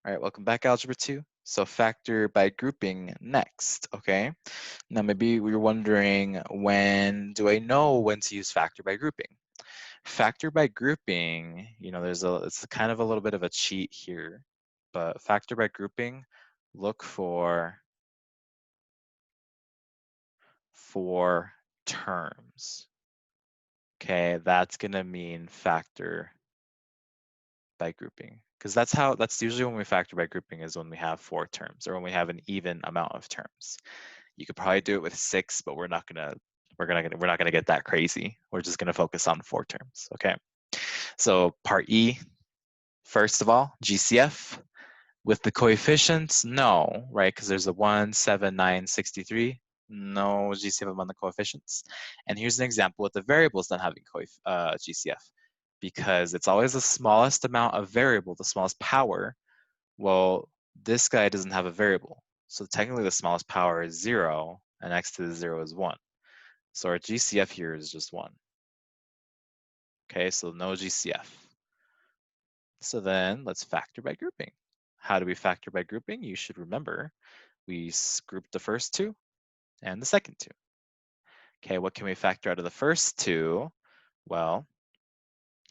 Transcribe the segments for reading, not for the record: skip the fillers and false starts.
All right, welcome back, Algebra 2. So factor by grouping next, okay? Now maybe we were wondering, when do I know when to use factor by grouping? Factor by grouping, it's kind of a little bit of a cheat here, but factor by grouping, look for terms. Okay, that's gonna mean factor by grouping, because that's usually when we factor by grouping, is when we have 4 terms or when we have an even amount of terms. You could probably do it with 6, but we're not gonna get that crazy. We're just gonna focus on 4 terms. Okay. So part E, first of all, GCF with the coefficients, no, right? Because there's a 1, 7, 9, 63. No GCF among the coefficients. And here's an example with the variables not having GCF, because it's always the smallest amount of variable, the smallest power. Well, this guy doesn't have a variable. So technically the smallest power is 0, and next to the 0 is 1. So our GCF here is just 1. Okay, so no GCF. So then let's factor by grouping. How do we factor by grouping? You should remember we group the first 2 and the second 2. Okay, what can we factor out of the first 2? Well,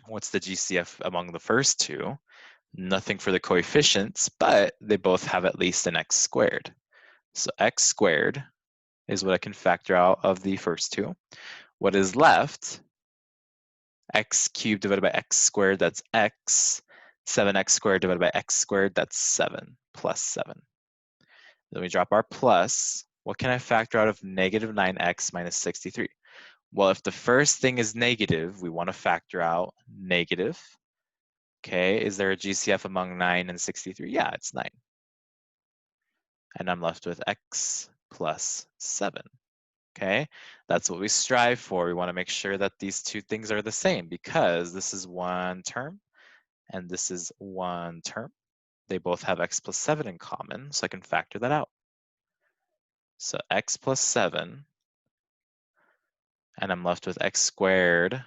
what's the GCF among the first 2? Nothing for the coefficients, but they both have at least an x squared. So x squared is what I can factor out of the first 2. What is left? X cubed divided by x squared, that's x. 7x squared divided by x squared, that's 7 plus 7. Then we drop our plus. What can I factor out of negative 9x minus 63? Well, if the first thing is negative, we want to factor out negative. Okay, is there a GCF among 9 and 63? Yeah, it's 9. And I'm left with x plus 7. Okay, that's what we strive for. We want to make sure that these two things are the same, because this is one term and this is one term. They both have x plus 7 in common, so I can factor that out. So x plus 7, and I'm left with x squared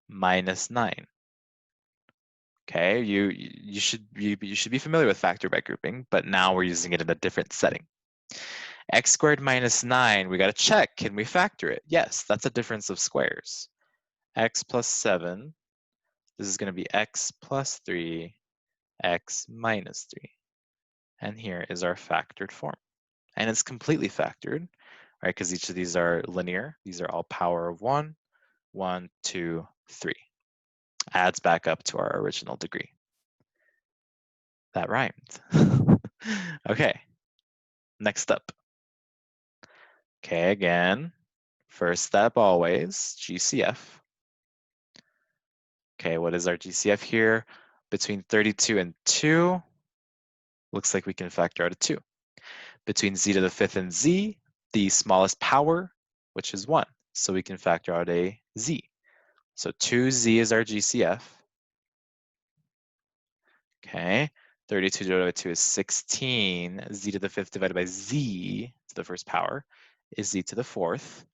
minus 9. Okay, you should be familiar with factor by grouping, but now we're using it in a different setting. X squared minus 9, we got to check, can we factor it? Yes, that's a difference of squares. X plus 7, this is going to be x plus 3, x minus 3. And here is our factored form. And it's completely factored, right? Because each of these are linear. These are all power of 1, 1, 2, 3. Adds back up to our original degree. That rhymed. Okay, next up. Okay, again, first step always, GCF. Okay, what is our GCF here? Between 32 and 2, looks like we can factor out a 2. Between z to the 5th and z, the smallest power, which is 1. So we can factor out a z. So 2z is our GCF. Okay, 32 divided by 2 is 16. Z to the 5th divided by z to the first power is z to the 4th.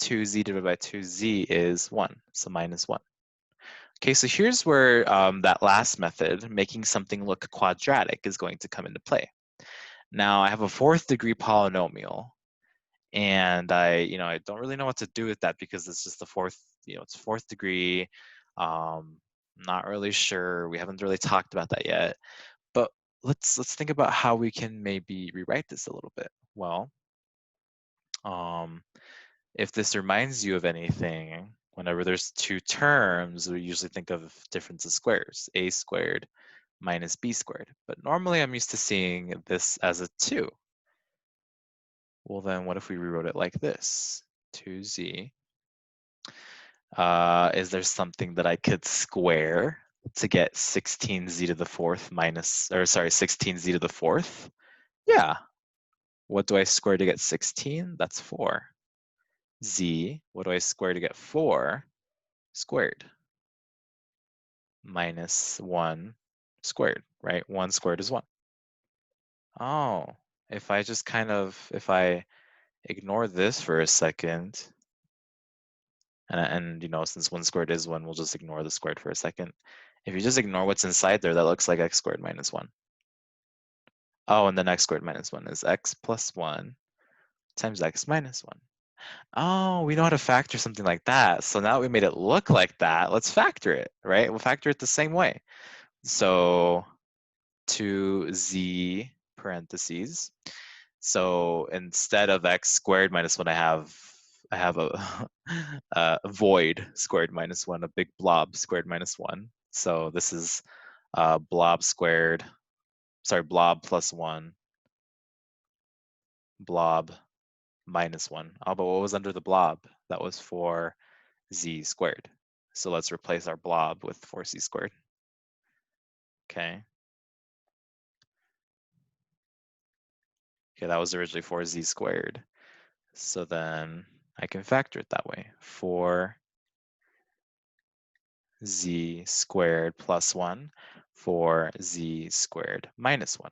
2z divided by 2z is 1, so minus 1. Okay, so here's where that last method, making something look quadratic, is going to come into play. Now, I have a 4th degree polynomial, and I don't really know what to do with that, because it's just the 4th, it's 4th degree. Not really sure. We haven't really talked about that yet. But let's think about how we can maybe rewrite this a little bit. Well, if this reminds you of anything, whenever there's 2 terms, we usually think of difference of squares, a squared minus b squared. But normally I'm used to seeing this as a 2. Well, then what if we rewrote it like this? 2z. Is there something that I could square to get 16z to the 4th minus, or sorry, 16z to the 4th? Yeah. What do I square to get 16? That's 4. Z, what do I square to get 4? Squared. Minus 1 squared, right? 1 squared is 1. Oh, if I just if I ignore this for a second, and since 1 squared is 1, we'll just ignore the squared for a second. If you just ignore what's inside there, that looks like x squared minus 1. Oh, and then x squared minus 1 is x plus 1 times x minus 1. Oh, we know how to factor something like that. So now we made it look like that. Let's factor it, right? We'll factor it the same way. So 2z parentheses. So instead of x squared minus 1, I have a, a void squared minus 1, a big blob squared minus 1. So this is blob plus 1, blob minus 1. Oh, but what was under the blob? That was 4z squared. So let's replace our blob with 4z squared. Okay. Okay, that was originally 4z squared. So then I can factor it that way. 4z squared plus 1, 4z squared minus 1.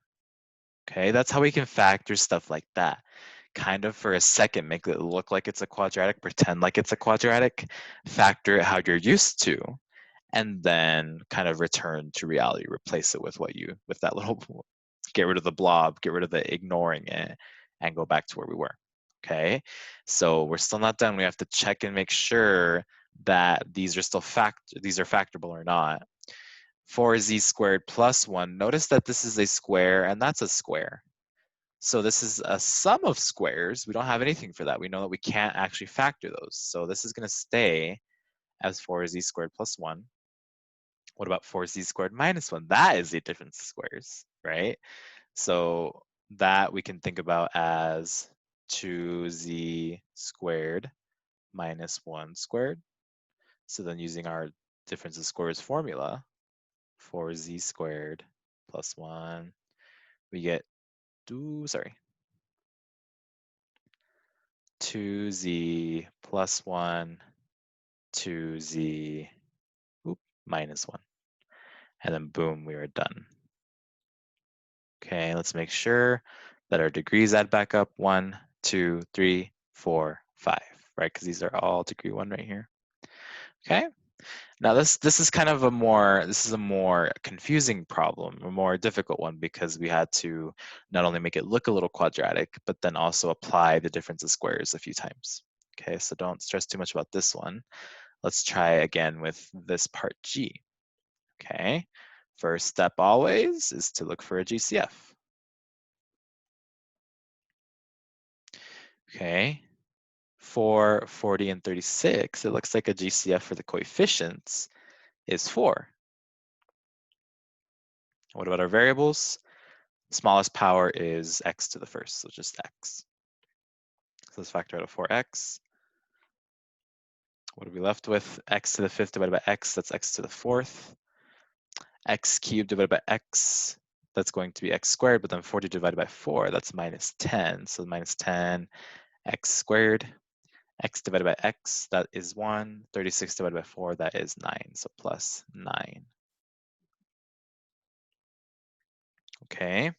Okay, that's how we can factor stuff like that. Kind of for a second, make it look like it's a quadratic, pretend like it's a quadratic, factor it how you're used to, and then kind of return to reality, replace it with with that little, get rid of the blob, get rid of the ignoring it, and go back to where we were. Okay, so we're still not done. We have to check and make sure that these are still factorable or not. 4z squared plus 1. Notice that this is a square and that's a square. So this is a sum of squares. We don't have anything for that. We know that we can't actually factor those. So this is going to stay as 4z squared plus 1. What about 4z squared minus 1? That is the difference of squares, right? So that we can think about as 2z squared minus 1 squared. So then using our difference of squares formula, 4z squared plus 1, we get 2z plus 1, 2z minus 1. And then boom, we are done. Okay, let's make sure that our degrees add back up. 1, 2, 3, 4, 5, right? Because these are all degree 1 right here. Okay. Now this is kind of a more confusing problem, a more difficult one, because we had to not only make it look a little quadratic, but then also apply the difference of squares a few times. Okay, so don't stress too much about this one. Let's try again with this part G. Okay, first step always is to look for a GCF. Okay, for 40 and 36, it looks like a GCF for the coefficients is 4. What about our variables? Smallest power is x to the first, so just x. So let's factor out a 4x. What are we left with? X to the 5th divided by x, that's x to the 4th. X cubed divided by x, that's going to be x squared, but then 40 divided by 4, that's minus 10. So minus 10 x squared. X divided by x, that is 1. 36 divided by 4, that is 9, so plus 9. Okay,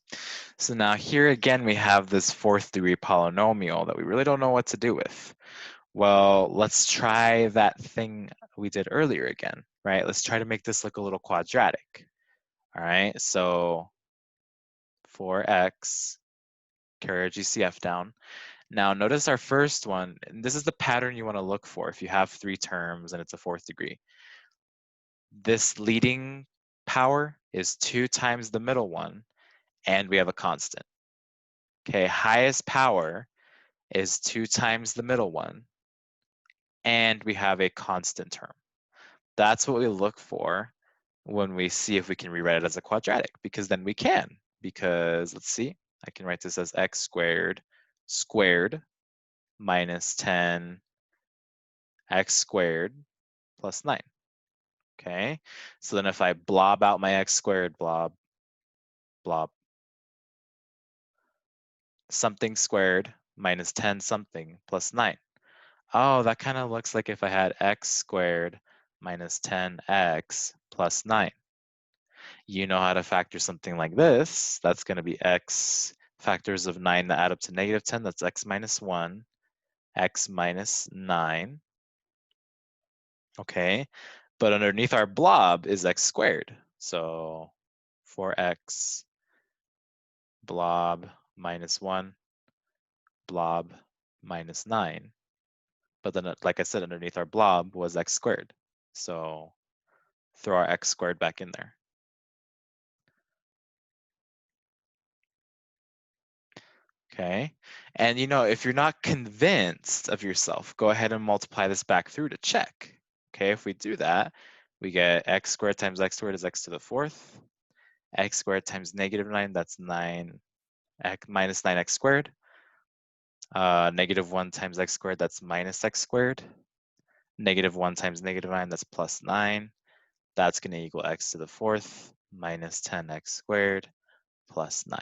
so now here again we have this 4th degree polynomial that we really don't know what to do with. Well, let's try that thing we did earlier again, right? Let's try to make this look a little quadratic. All right, so 4x, carry our GCF down. Now notice our first one, and this is the pattern you want to look for if you have 3 terms and it's a 4th degree. This leading power is 2 times the middle one, and we have a constant. Okay, highest power is 2 times the middle one, and we have a constant term. That's what we look for when we see if we can rewrite it as a quadratic, because then we can. Because let's see, I can write this as x squared minus 10 x squared plus 9. Okay, so then if I blob out my x squared, blob, something squared minus 10 something plus 9. Oh, that kind of looks like if I had x squared minus 10x plus 9. You know how to factor something like this. That's going to be x factors of 9 that add up to negative 10. That's x minus 1, x minus 9. Okay, but underneath our blob is x squared. So 4x blob minus 1, blob minus 9. But then, like I said, underneath our blob was x squared. So throw our x squared back in there. Okay, and if you're not convinced of yourself, go ahead and multiply this back through to check. Okay, if we do that, we get x squared times x squared is x to the 4th. X squared times negative 9, that's 9, minus 9x squared. Negative 1 times x squared, that's minus x squared. Negative 1 times negative 9, that's plus 9. That's going to equal x to the 4th minus 10x squared plus 9.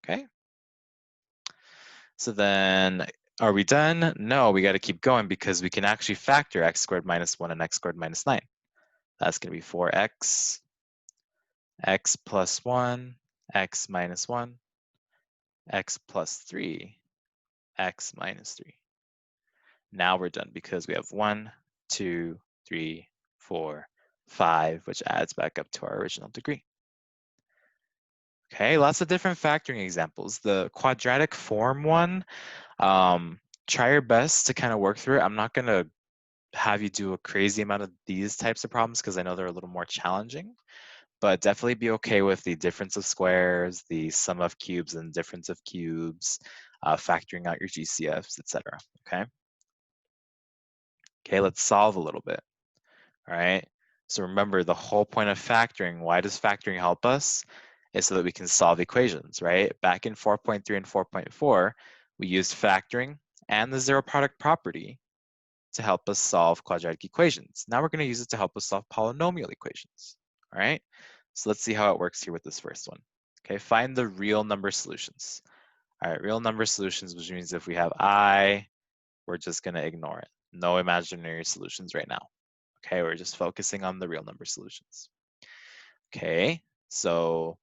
Okay? So then, are we done? No, we got to keep going because we can actually factor x squared minus 1 and x squared minus 9. That's going to be 4x, x plus 1, x minus 1, x plus 3, x minus 3. Now we're done because we have 1, 2, 3, 4, 5, which adds back up to our original degree. Okay, lots of different factoring examples. The quadratic form one, try your best to kind of work through it. I'm not going to have you do a crazy amount of these types of problems because I know they're a little more challenging, but definitely be okay with the difference of squares, the sum of cubes and difference of cubes, factoring out your GCFs, etc. Okay. Okay, let's solve a little bit. All right. So remember the whole point of factoring. Why does factoring help us? Is so that we can solve equations, right? Back in 4.3 and 4.4, we used factoring and the zero product property to help us solve quadratic equations. Now we're going to use it to help us solve polynomial equations. All right. So let's see how it works here with this first one. Okay. Find the real number solutions. All right. Real number solutions, which means if we have I, we're just going to ignore it. No imaginary solutions right now. Okay, we're just focusing on the real number solutions. Okay, so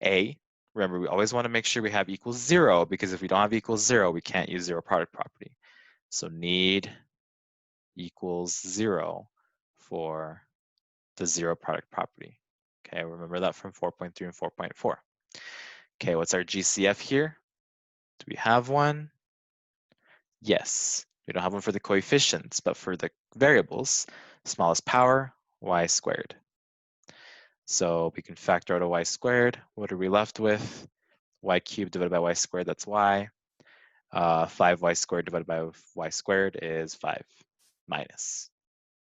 A, remember we always want to make sure we have equals 0 because if we don't have equals 0, we can't use zero product property. So need equals 0 for the zero product property. Okay, remember that from 4.3 and 4.4. Okay, what's our GCF here? Do we have one? Yes. We don't have one for the coefficients, but for the variables, smallest power, y squared. So we can factor out a y squared. What are we left with? Y cubed divided by y squared, that's y. 5y squared divided by y squared is 5 minus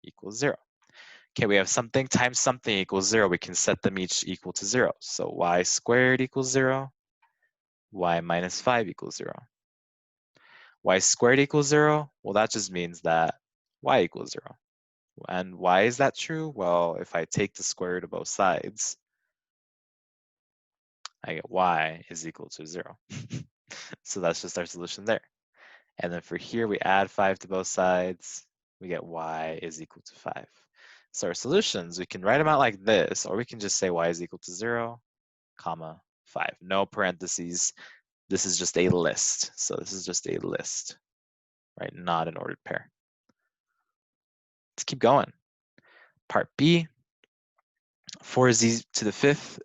equals 0. Okay, we have something times something equals 0. We can set them each equal to 0. So y squared equals 0. Y minus 5 equals 0. Y squared equals 0. Well, that just means that y equals 0. And why is that true? Well, if I take the square root of both sides, I get y is equal to 0. So that's just our solution there. And then for here, we add 5 to both sides. We get y is equal to 5. So our solutions, we can write them out like this, or we can just say y is equal to 0, comma, 5. No parentheses. This is just a list. So this is just a list, right? Not an ordered pair. Let's keep going. Part B, 4z to the 5th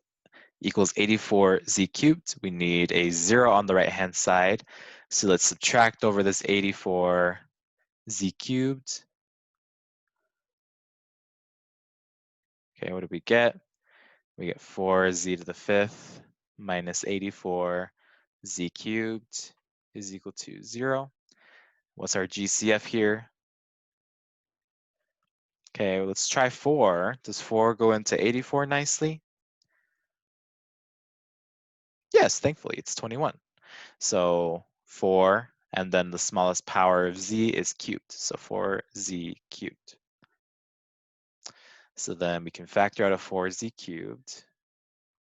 equals 84z cubed. We need a 0 on the right-hand side. So let's subtract over this 84z cubed. Okay, what do we get? We get 4z to the 5th minus 84z cubed is equal to 0. What's our GCF here? Okay, let's try 4. Does 4 go into 84 nicely? Yes, thankfully, it's 21. So 4, and then the smallest power of z is cubed. So 4z cubed. So then we can factor out a 4z cubed.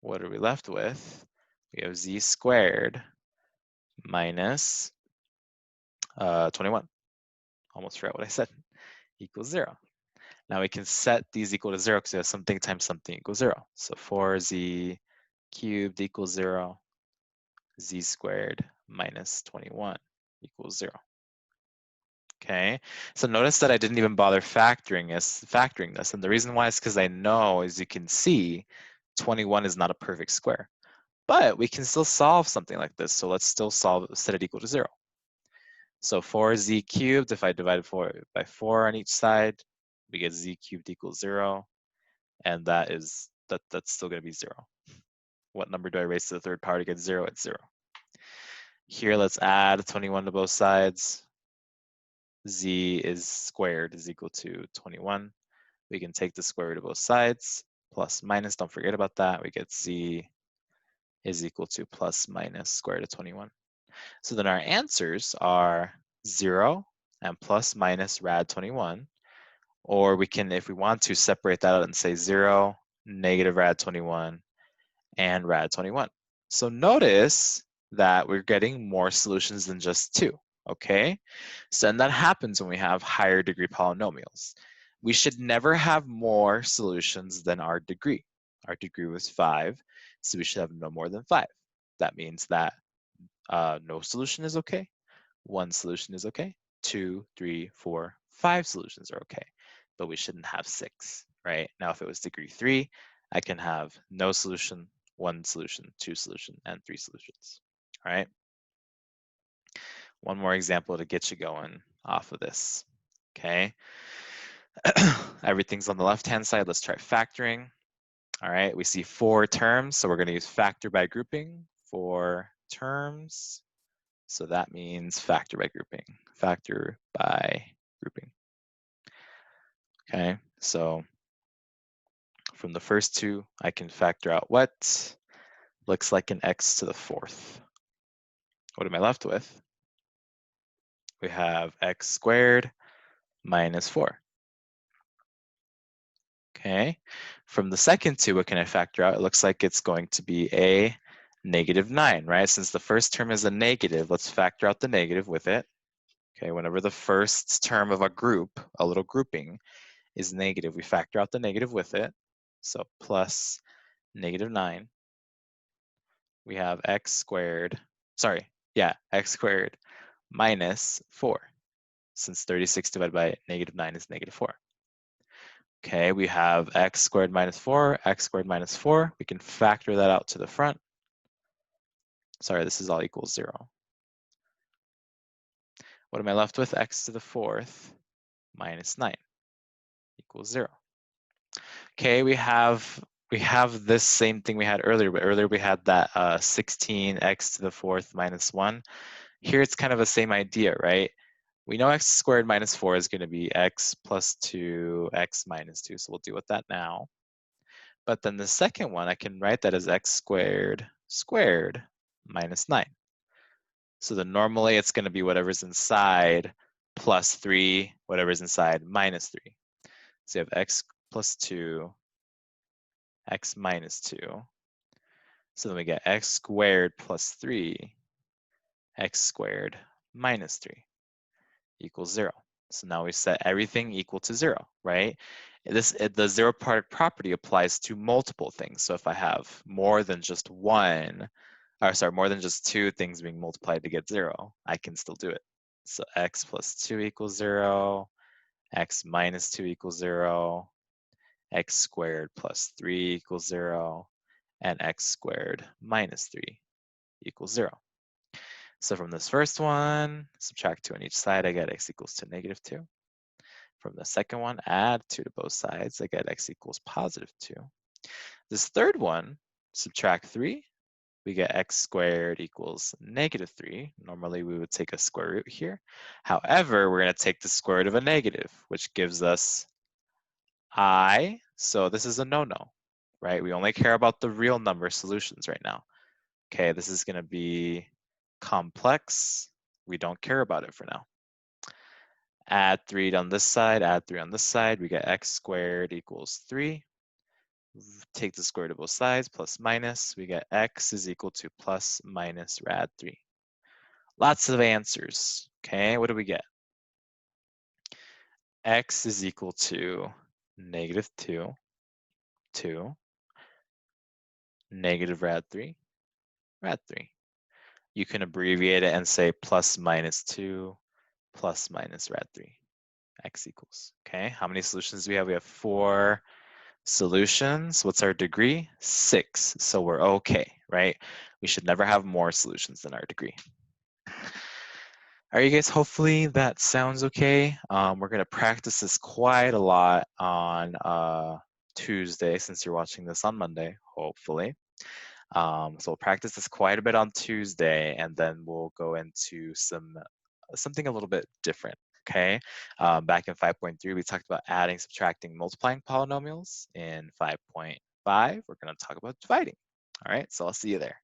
What are we left with? We have z squared minus 21. Almost forgot what I said. Equals 0. Now we can set these equal to 0 because we have something times something equals 0. So 4z cubed equals 0. Z squared minus 21 equals 0. Okay, so notice that I didn't even bother factoring this. And the reason why is because I know, as you can see, 21 is not a perfect square. But we can still solve something like this. So let's still set it equal to 0. So 4z cubed, if I divide it by 4 on each side, we get z cubed equals 0. And that's still going to be 0. What number do I raise to the third power to get 0? It's 0. Here, let's add 21 to both sides. Z is squared is equal to 21. We can take the square root of both sides. Plus minus, don't forget about that. We get z is equal to plus minus square root of 21. So then our answers are 0 and plus minus rad 21. Or we can, if we want to, separate that out and say 0, negative rad 21, and rad 21. So notice that we're getting more solutions than just 2, okay? So and that happens when we have higher degree polynomials. We should never have more solutions than our degree. Our degree was 5, so we should have no more than 5. That means that no solution is okay, 1 solution is okay, 2, 3, 4, 5 solutions are okay, but we shouldn't have 6, right? Now, if it was degree 3, I can have no solution, 1 solution, 2 solution, and 3 solutions, all right? One more example to get you going off of this, okay? Everything's on the left-hand side. Let's try factoring. All right, we see 4 terms, so we're going to use factor by grouping. 4 terms, so that means factor by grouping. Factor by grouping. Okay, so from the first 2, I can factor out what looks like an x to the 4th. What am I left with? We have x squared minus 4. Okay, from the second 2, what can I factor out? It looks like it's going to be a negative 9, right? Since the first term is a negative, let's factor out the negative with it. Okay, whenever the first term of a group, a little grouping, is negative, we factor out the negative with it. So plus negative 9. We have x squared minus 4, since 36 divided by negative 9 is negative 4. Okay, we have x squared minus 4, x squared minus 4. We can factor that out to the front. Sorry, this is all equals 0. What am I left with? X to the 4th minus 9 equals 0. Okay, we have this same thing we had earlier, but earlier we had that 16x to the 4th minus 1. Here it's kind of the same idea, right? We know x squared minus 4 is going to be x plus 2, x minus 2, so we'll deal with that now. But then the second one, I can write that as x squared minus 9. So then normally it's going to be whatever's inside plus 3, whatever's inside minus 3. So you have x plus 2, x minus 2. So then we get x squared plus 3, x squared minus 3 equals 0. So now we set everything equal to 0, right? The zero product property applies to multiple things. So if I have more than just more than just 2 things being multiplied to get 0, I can still do it. So x plus 2 equals 0, x minus 2 equals 0, x squared plus 3 equals 0, and x squared minus 3 equals 0. So from this first one, subtract 2 on each side, I get x equals to negative 2. From the second one, add 2 to both sides, I get x equals positive 2. This third one, subtract 3, we get x squared equals negative 3. Normally we would take a square root here. However, we're going to take the square root of a negative, which gives us I. So this is a no-no, right? We only care about the real number solutions right now. Okay, this is going to be complex. We don't care about it for now. Add 3 on this side, add 3 on this side. We get x squared equals 3. Take the square root of both sides, plus minus. We get x is equal to plus minus rad 3. Lots of answers. Okay, what do we get? X is equal to negative 2, 2, negative rad 3, rad 3. You can abbreviate it and say plus minus 2, plus minus rad 3. X equals. Okay, how many solutions do we have? We have 4 Solutions, what's our degree? 6, so we're okay, right? We should never have more solutions than our degree. All right, you guys, hopefully that sounds okay. We're gonna practice this quite a lot on Tuesday, since you're watching this on Monday, hopefully. So we'll practice this quite a bit on Tuesday, and then we'll go into something a little bit different, okay? Back in 5.3, we talked about adding, subtracting, multiplying polynomials. In 5.5, we're gonna talk about dividing. All right, so I'll see you there.